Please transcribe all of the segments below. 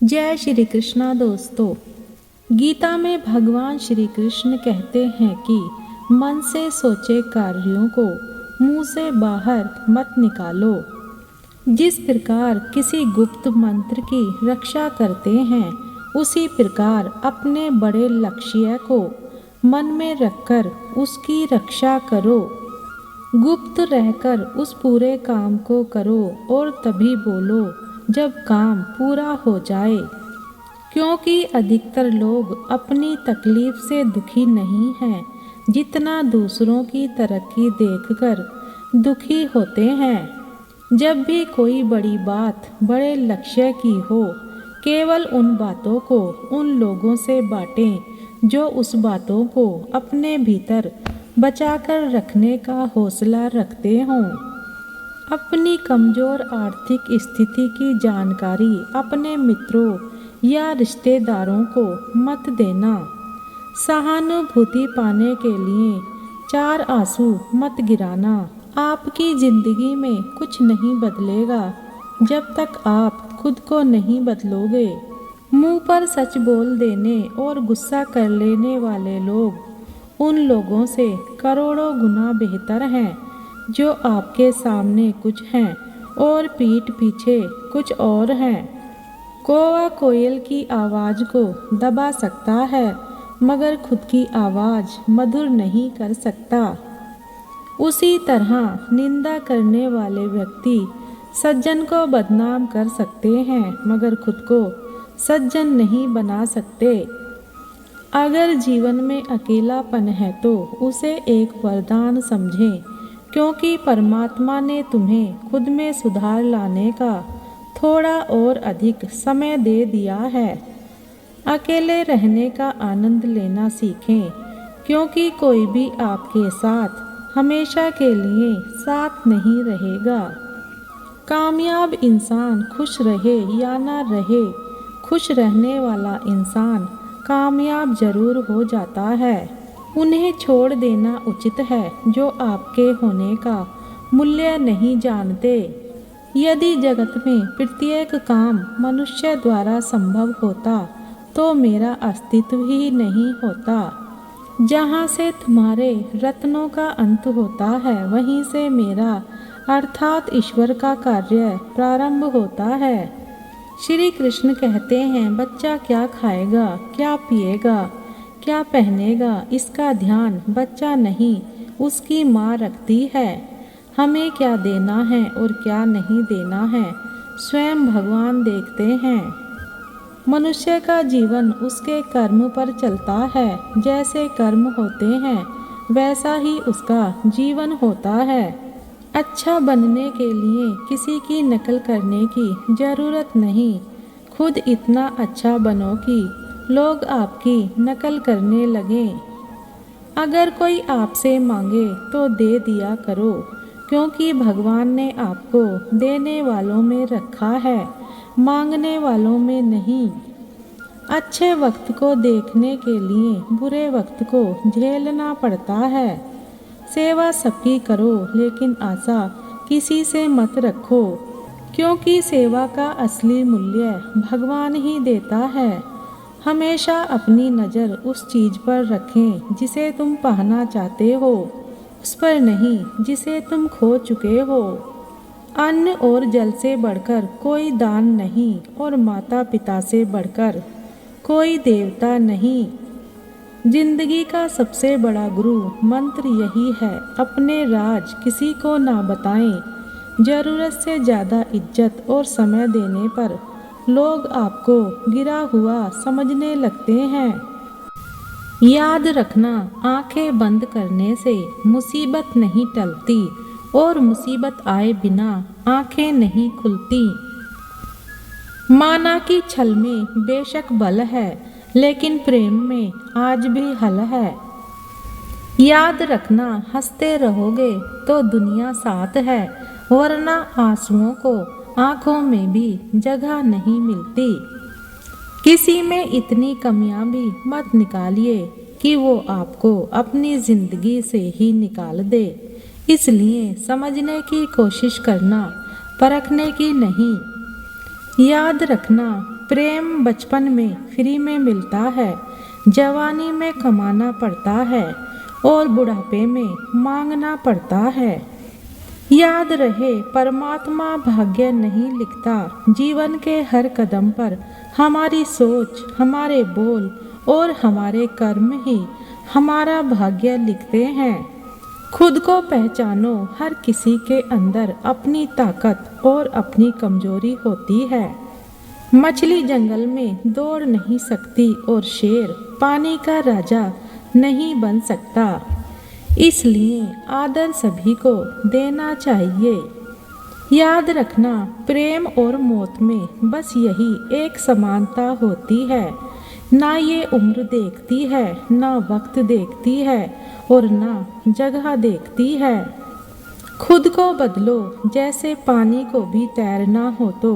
जय श्री कृष्णा दोस्तों। गीता में भगवान श्री कृष्ण कहते हैं कि मन से सोचे कार्यों को मुंह से बाहर मत निकालो। जिस प्रकार किसी गुप्त मंत्र की रक्षा करते हैं, उसी प्रकार अपने बड़े लक्ष्य को मन में रखकर उसकी रक्षा करो। गुप्त रहकर उस पूरे काम को करो और तभी बोलो जब काम पूरा हो जाए, क्योंकि अधिकतर लोग अपनी तकलीफ से दुखी नहीं हैं, जितना दूसरों की तरक्की देखकर दुखी होते हैं। जब भी कोई बड़ी बात बड़े लक्ष्य की हो, केवल उन बातों को उन लोगों से बांटें जो उस बातों को अपने भीतर बचाकर रखने का हौसला रखते हों। अपनी कमज़ोर आर्थिक स्थिति की जानकारी अपने मित्रों या रिश्तेदारों को मत देना। सहानुभूति पाने के लिए 4 आंसू मत गिराना। आपकी ज़िंदगी में कुछ नहीं बदलेगा जब तक आप खुद को नहीं बदलोगे। मुंह पर सच बोल देने और गुस्सा कर लेने वाले लोग उन लोगों से करोड़ों गुना बेहतर हैं जो आपके सामने कुछ हैं और पीठ पीछे कुछ और हैं। कौवा कोयल की आवाज़ को दबा सकता है, मगर खुद की आवाज़ मधुर नहीं कर सकता। उसी तरह निंदा करने वाले व्यक्ति सज्जन को बदनाम कर सकते हैं, मगर खुद को सज्जन नहीं बना सकते। अगर जीवन में अकेलापन है तो उसे एक वरदान समझें, क्योंकि परमात्मा ने तुम्हें खुद में सुधार लाने का थोड़ा और अधिक समय दे दिया है। अकेले रहने का आनंद लेना सीखें, क्योंकि कोई भी आपके साथ हमेशा के लिए साथ नहीं रहेगा। कामयाब इंसान खुश रहे या ना रहे, खुश रहने वाला इंसान कामयाब जरूर हो जाता है। उन्हें छोड़ देना उचित है जो आपके होने का मूल्य नहीं जानते। यदि जगत में प्रत्येक काम मनुष्य द्वारा संभव होता तो मेरा अस्तित्व ही नहीं होता। जहाँ से तुम्हारे रत्नों का अंत होता है, वहीं से मेरा अर्थात ईश्वर का कार्य प्रारंभ होता है। श्री कृष्ण कहते हैं, बच्चा क्या खाएगा, क्या पिएगा, क्या पहनेगा, इसका ध्यान बच्चा नहीं उसकी माँ रखती है। हमें क्या देना है और क्या नहीं देना है, स्वयं भगवान देखते हैं। मनुष्य का जीवन उसके कर्म पर चलता है। जैसे कर्म होते हैं वैसा ही उसका जीवन होता है। अच्छा बनने के लिए किसी की नकल करने की ज़रूरत नहीं। खुद इतना अच्छा बनो कि लोग आपकी नकल करने लगें। अगर कोई आपसे मांगे तो दे दिया करो, क्योंकि भगवान ने आपको देने वालों में रखा है, मांगने वालों में नहीं। अच्छे वक्त को देखने के लिए बुरे वक्त को झेलना पड़ता है। सेवा सबकी करो, लेकिन आशा किसी से मत रखो, क्योंकि सेवा का असली मूल्य भगवान ही देता है। हमेशा अपनी नज़र उस चीज़ पर रखें जिसे तुम पाना चाहते हो, उस पर नहीं जिसे तुम खो चुके हो। अन्न और जल से बढ़कर कोई दान नहीं, और माता पिता से बढ़कर कोई देवता नहीं। जिंदगी का सबसे बड़ा गुरु मंत्र यही है, अपने राज किसी को ना बताएं। ज़रूरत से ज़्यादा इज्जत और समय देने पर लोग आपको गिरा हुआ समझने लगते हैं। याद रखना, आंखें बंद करने से मुसीबत नहीं टलती, और मुसीबत आए बिना आंखें नहीं खुलती। माना कि छल में बेशक बल है, लेकिन प्रेम में आज भी हल है। याद रखना, हंसते रहोगे तो दुनिया साथ है, वरना आंसुओं को आँखों में भी जगह नहीं मिलती। किसी में इतनी कमियां भी मत निकालिए कि वो आपको अपनी ज़िंदगी से ही निकाल दे। इसलिए समझने की कोशिश करना, परखने की नहीं। याद रखना, प्रेम बचपन में फ्री में मिलता है, जवानी में कमाना पड़ता है और बुढ़ापे में मांगना पड़ता है। याद रहे, परमात्मा भाग्य नहीं लिखता, जीवन के हर कदम पर हमारी सोच, हमारे बोल और हमारे कर्म ही हमारा भाग्य लिखते हैं। खुद को पहचानो, हर किसी के अंदर अपनी ताकत और अपनी कमजोरी होती है। मछली जंगल में दौड़ नहीं सकती और शेर पानी का राजा नहीं बन सकता, इसलिए आदर सभी को देना चाहिए। याद रखना, प्रेम और मौत में बस यही एक समानता होती है। ना ये उम्र देखती है, ना वक्त देखती है और ना जगह देखती है। खुद को बदलो, जैसे पानी को भी तैरना हो तो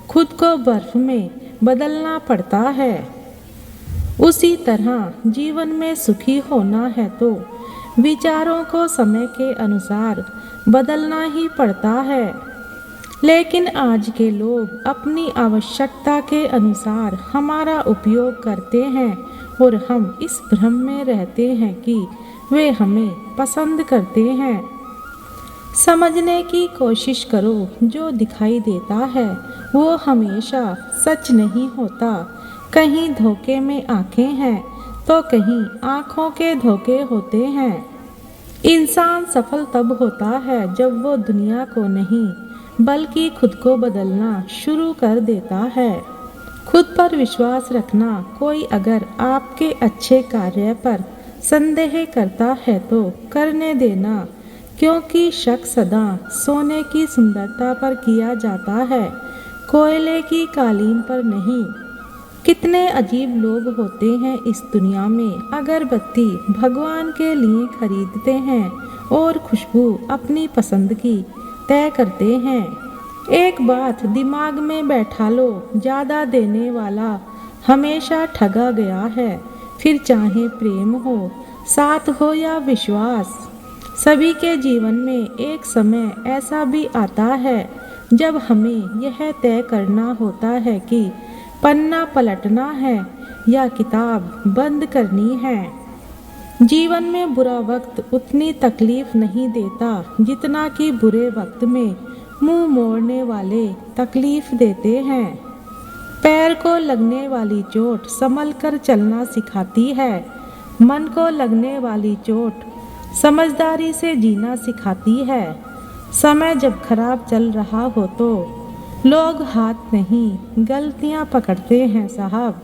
खुद को बर्फ में बदलना पड़ता है। उसी तरह जीवन में सुखी होना है तो विचारों को समय के अनुसार बदलना ही पड़ता है। लेकिन आज के लोग अपनी आवश्यकता के अनुसार हमारा उपयोग करते हैं और हम इस भ्रम में रहते हैं कि वे हमें पसंद करते हैं। समझने की कोशिश करो, जो दिखाई देता है वो हमेशा सच नहीं होता। कहीं धोखे में आंखें हैं तो कहीं आँखों के धोखे होते हैं। इंसान सफल तब होता है जब वो दुनिया को नहीं बल्कि खुद को बदलना शुरू कर देता है। खुद पर विश्वास रखना, कोई अगर आपके अच्छे कार्य पर संदेह करता है तो करने देना, क्योंकि शक सदा सोने की सुंदरता पर किया जाता है, कोयले की कालीन पर नहीं। कितने अजीब लोग होते हैं इस दुनिया में। अगरबत्ती भगवान के लिए खरीदते हैं और खुशबू अपनी पसंद की तय करते हैं। एक बात दिमाग में बैठा लो, ज़्यादा देने वाला हमेशा ठगा गया है। फिर चाहे प्रेम हो, साथ हो या विश्वास, सभी के जीवन में एक समय ऐसा भी आता है जब हमें यह तय करना होता है कि पन्ना पलटना है या किताब बंद करनी है। जीवन में बुरा वक्त उतनी तकलीफ नहीं देता जितना कि बुरे वक्त में मुंह मोड़ने वाले तकलीफ देते हैं। पैर को लगने वाली चोट संभल कर चलना सिखाती है, मन को लगने वाली चोट समझदारी से जीना सिखाती है। समय जब खराब चल रहा हो तो लोग हाथ नहीं गलतियां पकड़ते हैं साहब।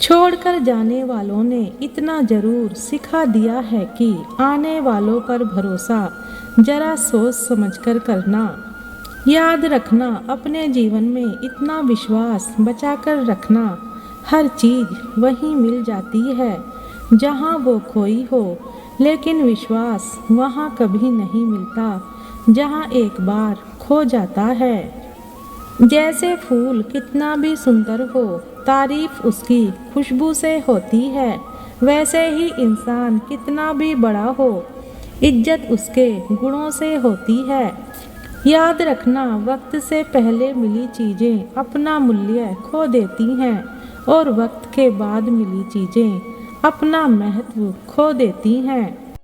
छोड़कर जाने वालों ने इतना जरूर सिखा दिया है कि आने वालों पर भरोसा जरा सोच समझकर करना। याद रखना, अपने जीवन में इतना विश्वास बचाकर रखना, हर चीज़ वहीं मिल जाती है जहाँ वो खोई हो, लेकिन विश्वास वहाँ कभी नहीं मिलता जहाँ एक बार खो जाता है। जैसे फूल कितना भी सुंदर हो, तारीफ उसकी खुशबू से होती है, वैसे ही इंसान कितना भी बड़ा हो, इज्जत उसके गुणों से होती है। याद रखना, वक्त से पहले मिली चीज़ें अपना मूल्य खो देती हैं और वक्त के बाद मिली चीज़ें अपना महत्व खो देती हैं।